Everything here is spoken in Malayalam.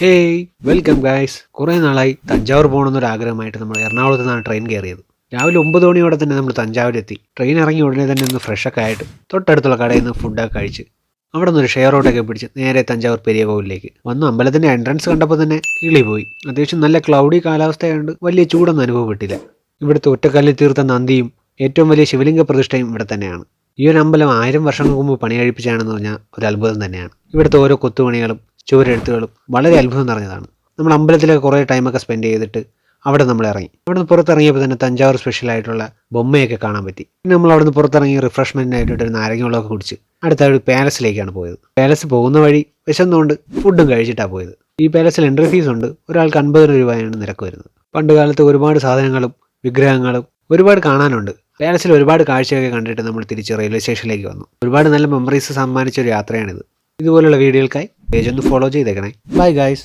Hey welcome guys. കുറേ നാളായി തഞ്ചാവൂർ പോകണമെന്നൊരു ആഗ്രഹമായിട്ട് നമ്മൾ എറണാകുളത്ത് നിന്നാണ് ട്രെയിൻ കയറിയത്. രാവിലെ 9 മണിയോടെ തന്നെ നമ്മൾ തഞ്ചാവൂരെത്തി. ട്രെയിൻ ഇറങ്ങി ഉടനെ തന്നെ ഒന്ന് ഫ്രഷൊക്കെ ആയിട്ട് തൊട്ടടുത്തുള്ള കടയിൽ നിന്ന് ഫുഡൊക്കെ കഴിച്ച് അവിടെ നിന്ന് ഒരു ഷെയർ ഓട്ടൊക്കെ പിടിച്ച് നേരെ തഞ്ചാവൂർ പെരിയ കോവിലേക്ക് വന്നു. അമ്പലത്തിൻ്റെ എൻട്രൻസ് കണ്ടപ്പോൾ തന്നെ കിളി പോയി. അത്യാവശ്യം നല്ല ക്ലൗഡി കാലാവസ്ഥയായതുകൊണ്ട് വലിയ ചൂടൊന്നും അനുഭവപ്പെട്ടില്ല. ഇവിടുത്തെ ഒറ്റക്കല്ലിൽ തീർത്ത നന്ദിയും ഏറ്റവും വലിയ ശിവലിംഗ പ്രതിഷ്ഠയും ഇവിടെ തന്നെയാണ്. ഈ ഒരു അമ്പലം 1000 വർഷങ്ങൾക്ക് മുമ്പ് പണി കഴിപ്പിച്ചാണെന്ന് പറഞ്ഞാൽ ഒരു അത്ഭുതം തന്നെയാണ്. ഇവിടുത്തെ ഓരോ കൊത്തുപണികളും ചുവരെഴുത്തുകളും വളരെ അത്ഭുതം നിറഞ്ഞതാണ്. നമ്മൾ അമ്പലത്തിലൊക്കെ കുറേ ടൈമൊക്കെ സ്പെൻഡ് ചെയ്തിട്ട് അവിടെ നമ്മൾ ഇറങ്ങി. അവിടെ നിന്ന് പുറത്തിറങ്ങിയപ്പോൾ തന്നെ തഞ്ചാവൂർ സ്പെഷ്യലായിട്ടുള്ള ബൊമ്മയൊക്കെ കാണാൻ പറ്റി. പിന്നെ നമ്മൾ അവിടെ നിന്ന് പുറത്തിറങ്ങി റിഫ്രഷ്മെൻറ്റിനായിട്ട് ഒരു നാരങ്ങ വെള്ളമൊക്കെ കുടിച്ച് അടുത്ത ഒരു പാലസിലേക്കാണ് പോയത്. പാലസ് പോകുന്ന വഴി വിശന്നുകൊണ്ട് ഫുഡും കഴിച്ചിട്ടാണ് പോയത്. ഈ പാലസിൽ എൻട്രി ഫീസ് ഉണ്ട്. ഒരാൾക്ക് 50 രൂപയാണ് നിരക്ക് വരുന്നത്. പണ്ട് കാലത്ത് ഒരുപാട് സാധനങ്ങളും വിഗ്രഹങ്ങളും ഒരുപാട് കാണാനുണ്ട്. പാലസിൽ ഒരുപാട് കാഴ്ചയൊക്കെ കണ്ടിട്ട് നമ്മൾ തിരിച്ച് റെയിൽവേ സ്റ്റേഷനിലേക്ക് വന്നു. ഒരുപാട് നല്ല മെമ്മറീസ് സമ്മാനിച്ച ഒരു യാത്രയാണിത്. ഇതുപോലുള്ള വീഡിയോകൾക്കായി പേജ് ഒന്ന് ഫോളോ ചെയ്തേക്കണേ. Bye guys.